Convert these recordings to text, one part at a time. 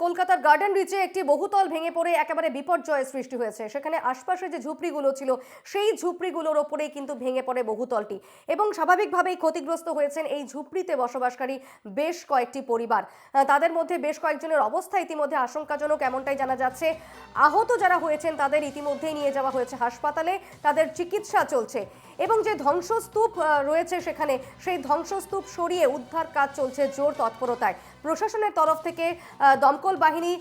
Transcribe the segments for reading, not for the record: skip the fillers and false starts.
কলকাতার গার্ডেন রিচে একটি বহুতল ভেঙে পড়ে একেবারে বিপর্যয়ের সৃষ্টি হয়েছে। সেখানে আশপাশে যে ঝুপড়িগুলো ছিল সেই ঝুপড়িগুলোর ওপরেই কিন্তু ভেঙে পড়ে বহুতলটি এবং স্বাভাবিকভাবেই ক্ষতিগ্রস্ত হয়েছেন এই ঝুপড়িতে বসবাসকারী বেশ কয়েকটি পরিবার। তাদের মধ্যে বেশ কয়েকজনের অবস্থা ইতিমধ্যে আশঙ্কাজনক, এমনটাই জানা যাচ্ছে। আহত যারা হয়েছেন তাদের ইতিমধ্যেই নিয়ে যাওয়া হয়েছে হাসপাতালে, তাদের চিকিৎসা চলছে এবং যে ধ্বংসস্তূপ রয়েছে সেখানে সেই ধ্বংসস্তূপ সরিয়ে উদ্ধার কাজ চলছে জোর তৎপরতায়। প্রশাসনের তরফ থেকে দমকল বাহিনী,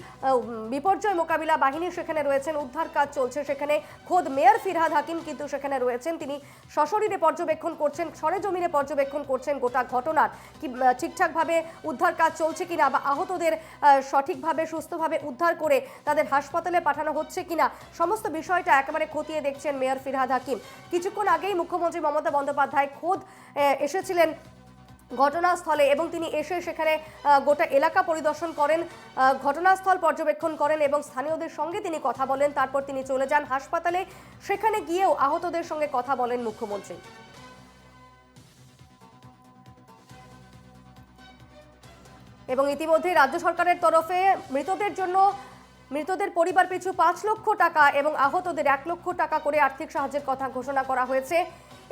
বিপর্যয় মোকাবিলা বাহিনী সেখানে রয়েছেন, উদ্ধার কাজ চলছে। সেখানে খোদ মেয়র ফিরহাদ হাকিম কিন্তু সেখানে রয়েছেন, তিনি সশরীরে পর্যবেক্ষণ করছেন, সরেজমিনে পর্যবেক্ষণ করছেন গোটা ঘটনার কি ঠিকঠাকভাবে উদ্ধার কাজ চলছে কিনা বা আহতদের সঠিকভাবে সুস্থভাবে উদ্ধার করে তাদের হাসপাতালে পাঠানো হচ্ছে কিনা, সমস্ত বিষয়টা একেবারে খতিয়ে দেখছেন মেয়র ফিরহাদ হাকিম। কিছুক্ষণ আগেই মুখ্যমন্ত্রী মমতা বন্দ্যোপাধ্যায় খোদ এসেছিলেন ঘটনাস্থলে এবং তিনি এসে সেখানে গোটা এলাকা পরিদর্শন করেন, ঘটনাস্থল পর্যবেক্ষণ করেন এবং স্থানীয়দের সঙ্গে তিনি কথা বলেন। তারপর তিনি চলে যান হাসপাতালে, সেখানে গিয়েও আহতদের সঙ্গে কথা বলেন মুখ্যমন্ত্রী। এবং ইতিমধ্যে রাজ্য সরকারের তরফে মৃতদের পরিবার পিছু 5 লক্ষ টাকা এবং আহতদের 1 লক্ষ টাকা করে আর্থিক সাহায্যের কথা ঘোষণা করা হয়েছে।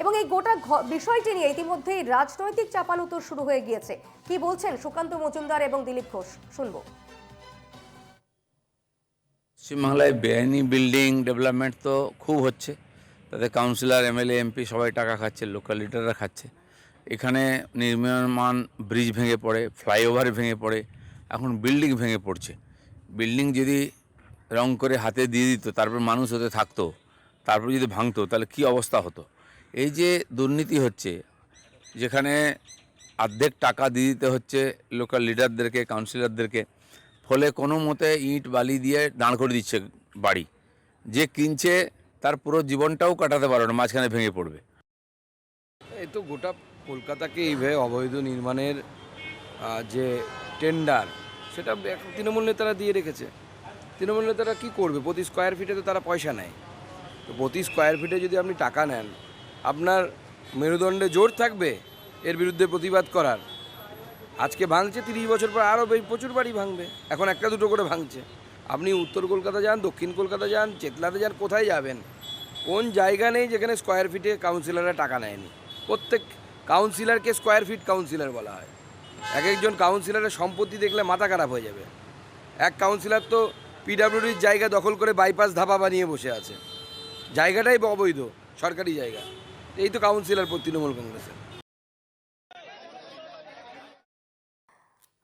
এবং এই গোটা বিষয়টি নিয়ে ইতিমধ্যেই রাজনৈতিক চাপানুতোর শুরু হয়ে গিয়েছে। কি বলছেন সুকান্ত মজুমদার এবং দিলীপ ঘোষ, শুনবো। পশ্চিমবাংলায় বেআইনি বিল্ডিং ডেভেলপমেন্ট তো খুব হচ্ছে, তাতে কাউন্সিলর, এমএলএ, এমপি সবাই টাকা খাচ্ছে, লোকাল লিডাররা খাচ্ছে। এখানে নির্মাণ ব্রিজ ভেঙে পড়ে, ফ্লাইওভার ভেঙে পড়ে, এখন বিল্ডিং ভেঙে পড়ছে। বিল্ডিং যদি রং করে হাতে দিয়ে দিত, তারপর মানুষ ওতে থাকতো, তারপর যদি ভাঙতো, তাহলে কি অবস্থা হতো। এই যে দুর্নীতি হচ্ছে, যেখানে অর্ধেক টাকা দিয়ে দিতে হচ্ছে লোকাল লিডারদেরকে, কাউন্সিলরদেরকে, ফলে কোনো মতে ইট বালি দিয়ে দাঁড় করে দিচ্ছে বাড়ি। যে কিনছে তার পুরো জীবনটাও কাটাতে পারবে না, মাঝখানে ভেঙে পড়বে। এই তো গোটা কলকাতাকে এইভাবে অবৈধ নির্মাণের যে টেন্ডার, সেটা তৃণমূল নেতারা দিয়ে রেখেছে। তৃণমূল নেতারা কী করবে? প্রতি স্কোয়ার ফিটে তো তারা পয়সা নেয়। তো প্রতি স্কোয়ার ফিটে যদি আপনি টাকা নেন, আপনার মেরুদণ্ডে জোর থাকবে এর বিরুদ্ধে প্রতিবাদ করার। আজকে ভাঙছে, 30 বছর পর আরও প্রচুর বাড়ি ভাঙবে। এখন একটা দুটো করে ভাঙছে। আপনি উত্তর কলকাতা যান, দক্ষিণ কলকাতা যান, চেতলাতে যান, কোথায় যাবেন? কোন জায়গা নেই যেখানে স্কোয়ার ফিটে কাউন্সিলররা টাকা নেয়নি? প্রত্যেক কাউন্সিলরকে স্কোয়ার ফিট কাউন্সিলর বলা হয়। এক একজন কাউন্সিলরের সম্পত্তি দেখলে মাথা খারাপ হয়ে যাবে। এক কাউন্সিলর তো পিডাব্লিউডির জায়গা দখল করে বাইপাস ধাবা বানিয়ে বসে আছে। জায়গাটাই অবৈধ, সরকারি জায়গা। এই তো কাউন্সিলর তৃণমূল কংগ্রেসের।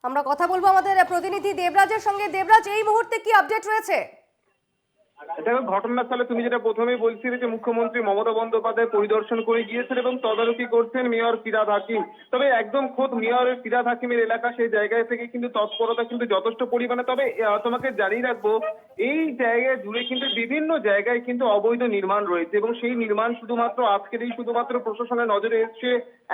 আমরা কথা বলবো আমাদের প্রতিনিধি দেবরাজের সঙ্গে। দেবরাজ, এই মুহূর্তে কি আপডেট রয়েছে? দেখো, ঘটনাস্থলে তুমি যেটা প্রথমেই বলছিলে যে মুখ্যমন্ত্রী মমতা বন্দ্যোপাধ্যায় পরিদর্শন করে গিয়েছেন এবং তদারকি করছেন মেয়র ফিরহাদ হাকিম। তবে একদম খোদ মেয়র ফিরহাদ হাকিমের এলাকা, সেই জায়গায় থেকে কিন্তু তৎপরতা কিন্তু যথেষ্ট পরিমাণে। তবে তোমাকে জানিয়ে রাখবো, এই জায়গায় জুড়ে কিন্তু বিভিন্ন জায়গায় কিন্তু অবৈধ নির্মাণ রয়েছে এবং সেই নির্মাণ শুধুমাত্র আজকের এই শুধুমাত্র প্রশাসনের নজরে এসছে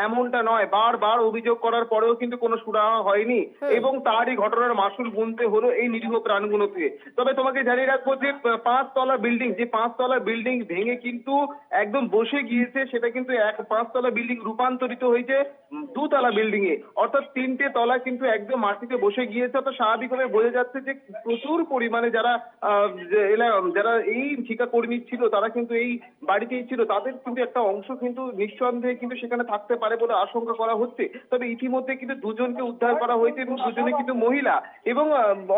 এমনটা নয়। বারবার অভিযোগ করার পরেও কিন্তু কোনো সুরাহা হয়নি এবং তারই ঘটনার মাসুল গুনতে হলো এই নিরীহ প্রাণগুলোকে। তবে তোমাকে জানিয়ে রাখবো যে 5 তলা বিল্ডিং, যে 5 তলা বিল্ডিং ভেঙে কিন্তু একদম বসে গিয়েছে, সেটা কিন্তু 5 তলা বিল্ডিং রূপান্তরিত হয়েছে 2 তলা বিল্ডিং এ, অর্থাৎ 3টে তলা কিন্তু একদম মাটিতে বসে গিয়েছে। তো স্বাভাবিকভাবে বোঝা যাচ্ছে যে প্রচুর পরিমাণে যারা এই ঠিকা কর্মী ছিল, তারা কিন্তু এই বাড়িতেই ছিল, তাদের কিন্তু একটা অংশ কিন্তু নিঃসন্দেহে কিন্তু সেখানে থাকতে পারে বলে আশঙ্কা করা হচ্ছে। তবে ইতিমধ্যে কিন্তু 2জনকে উদ্ধার করা হয়েছে এবং 2জনে কিন্তু মহিলা এবং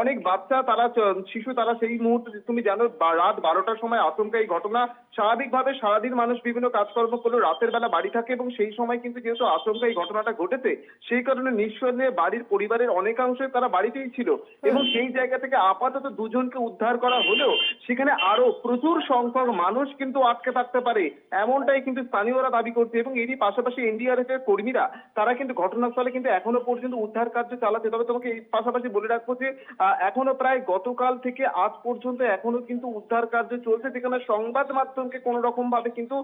অনেক বাচ্চা, তারা শিশু, তারা সেই মুহূর্তে তুমি জানো রাত 12টার সময় আচমকা এই ঘটনা। স্বাভাবিকভাবে সারাদিন মানুষ বিভিন্ন কাজকর্ম করলেও রাতের বেলা বাড়ি থাকে এবং সেই সময় কিন্তু যেহেতু আচমকা এই ঘটনাটা ঘটেছে, সেই কারণে নিঃসন্দেহে বাড়ির পরিবারের অনেকাংশে তারা বাড়িতেই ছিল এবং সেই জায়গা থেকে আপাতত 2জনকে উদ্ধার করা হলেও সেখানে আরো প্রচুর সংখ্যক মানুষ কিন্তু আটকে থাকতে পারে, এমনটাই কিন্তু স্থানীয়রা দাবি করছে। এবং এরই পাশাপাশি এনডিআরএফ এর কর্মীরা, তারা কিন্তু ঘটনাস্থলে কিন্তু এখনো পর্যন্ত উদ্ধার কার্য চালাচ্ছে। তবে তোমাকে এই পাশাপাশি বলে রাখবো যে এখনো প্রায় গতকাল থেকে আজ পর্যন্ত এখনো কিন্তু উদ্ধার কার্য চলছে, যেখানে সংবাদ মাধ্যমকে কোনো রকম ভাবে কিন্তু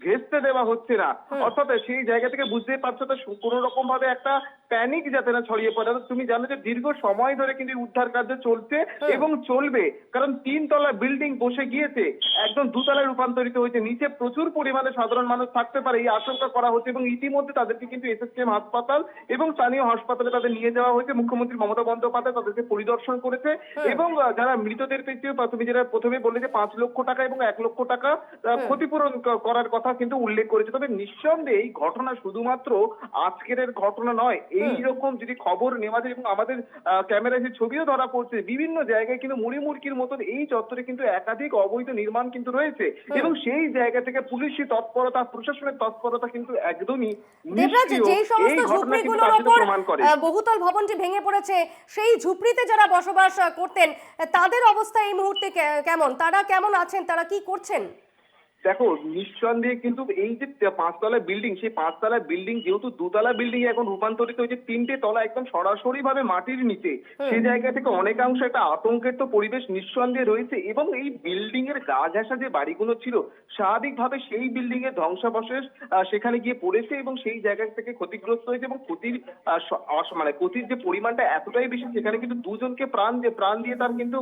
ঘেঁষতে দেওয়া হচ্ছে না। অর্থাৎ সেই জায়গা থেকে বুঝতেই পারছো তো কোনো রকম ভাবে একটা প্যানিক যাতে না ছড়িয়ে পড়ে। অর্থাৎ তুমি জানো যে দীর্ঘ সময় ধরে কিন্তু উদ্ধার কার্য চলছে এবং চলবে, কারণ 3 তলা বিল্ডিং বসে গিয়েছে, একদম 2 তলায় রূপান্তরিত হয়েছে। নিচে প্রচুর পরিমাণে সাধারণ মানুষ থাকতে পারে এই আশঙ্কা করা হচ্ছে এবং ইতিমধ্যে তাদেরকে কিন্তু এসএসকেএম হাসপাতাল এবং স্থানীয় হাসপাতালে তাদের নিয়ে যাওয়া হয়েছে। মুখ্যমন্ত্রী মমতা বন্দ্যোপাধ্যায় তাদেরকে পরিদর্শন করেছে এবং যারা মৃতদের পেয়েছে, তুমি যেটা প্রথমে বললে যে 5 লক্ষ টাকা এবং 1 লক্ষ টাকা ক্ষতিপূরণ করার কথা কিন্তু উল্লেখ করেছে। তবে নিঃসন্দেহে এই ঘটনা শুধুমাত্র আজকের ঘটনা নয়, এই রকম যদি খবর নেওয়া যায় এবং আমাদের ক্যামেরায় যে ছবিও ধরা পড়ছে, বিভিন্ন জায়গায় কিন্তু মুড়িমুড়কির মতন এই চত্বরে কিন্তু একাধিক অবৈধ নির্মাণ কিন্তু রয়েছে এবং সেই জায়গা থেকে পুলিশি তৎপরতা, প্রশাসনের তৎপরতা কিন্তু একদমই দেবরাজ, নিষ্ক্রিয়। যেই সমস্ত এই ঘটনা কিন্তু ঝুপড়িগুলোর তার সাথে ওপর প্রমাণ করে। বহুতল ভবনটি ভেঙে পড়েছে, সেই ঝুপড়িতে যারা বসবাস করতেন তাদের অবস্থা এই মুহূর্তে কেমন? তারা কেমন আছেন? তারা কি করছেন? দেখো, নিঃসন্দেহে কিন্তু এই যে 5 তলা বিল্ডিং, সেই 5 তলা বিল্ডিং যেহেতু 2 তলা বিল্ডিং এখন রূপান্তরিত হয়েছে 3টে তলা একদম সরাসরি ভাবে মাটির নিচে, সেই জায়গা থেকে অনেকাংশ একটা আতঙ্কের তো পরিবেশ নিঃসন্দেহে রয়েছে এবং এই বিল্ডিং এর গা ঘেঁষা যে বাড়িগুলো ছিল স্বাভাবিকভাবে সেই বিল্ডিং এর ধ্বংসাবশেষ সেখানে গিয়ে পড়েছে এবং সেই জায়গা থেকে ক্ষতিগ্রস্ত হয়েছে এবং ক্ষতির যে পরিমাণটা এতটাই বেশি, সেখানে কিন্তু দুজনকে প্রাণ দিয়ে তার কিন্তু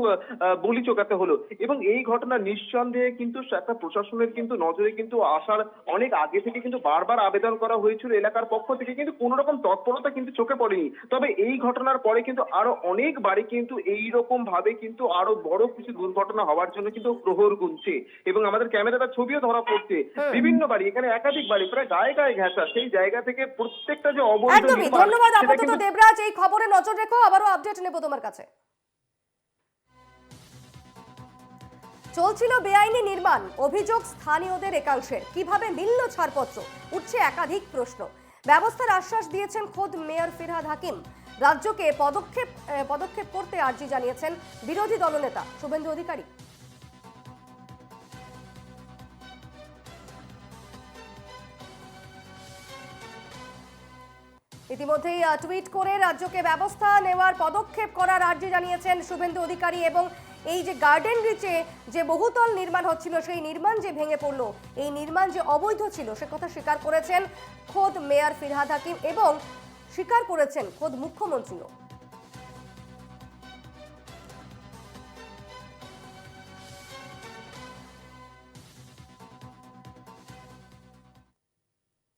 বলি চোকাতে হলো এবং এই ঘটনা নিঃসন্দেহে কিন্তু একটা প্রশাসনের কিন্তু নজরে কিন্তু আসার অনেক আগে থেকে কিন্তু বারবার আবেদন করা হয়েছিল এলাকার পক্ষ থেকে, কিন্তু কোনো রকম তৎপরতা কিন্তু চোখে পড়েনি। তবে এই ঘটনার পরে কিন্তু আরো অনেক বাড়ি কিন্তু এই রকম ভাবে কিন্তু আরো বড় কিছু দুর্ঘটনা হওয়ার জন্য কিন্তু প্রহর গুনছে এবং আমাদের ক্যামেরাটা ছবিও ধরা পড়ছে। বিভিন্ন বাড়ি, এখানে একাধিক বাড়ি প্রায় গায়ে গায়ে ঘেঁষা, সেই জায়গা থেকে প্রত্যেকটা যে অবৈধ একদমই। নির্মাণ, ধন্যবাদ সেটা আপাতত কিন্তু দেবরাজ, এই খবরে নজর রেখো, আবারও আপডেট নেব তোমার কাছে। চলছিল বেআইনি নির্মাণ, অভিযোগ স্থানীয়দের একাংশের। কিভাবে মিলল ছাড়পত্র? উঠছে একাধিক প্রশ্ন। ব্যবস্থার আশ্বাস দিয়েছেন খোদ মেয়র ফিরহাদ হাকিম। রাজ্যকে পদক্ষেপ করতে আর্জি জানিয়েছেন বিরোধী দলনেতা শুভেন্দু অধিকারী। ইতিমধ্যেই টুইট করে রাজ্যকে ব্যবস্থা নেওয়ার পদক্ষেপ করার আর্জি জানিয়েছেন শুভেন্দু অধিকারী এবং এই যে গার্ডেন রিচে যে বহুতল নির্মাণ হচ্ছিল, সেই নির্মাণ যে ভেঙে পড়লো, এই নির্মাণ যে অবৈধ ছিল সে কথা স্বীকার করেছেন খোদ মেয়র ফিরহাদ হাকিম এবং স্বীকার করেছেন খোদ মুখ্যমন্ত্রীও।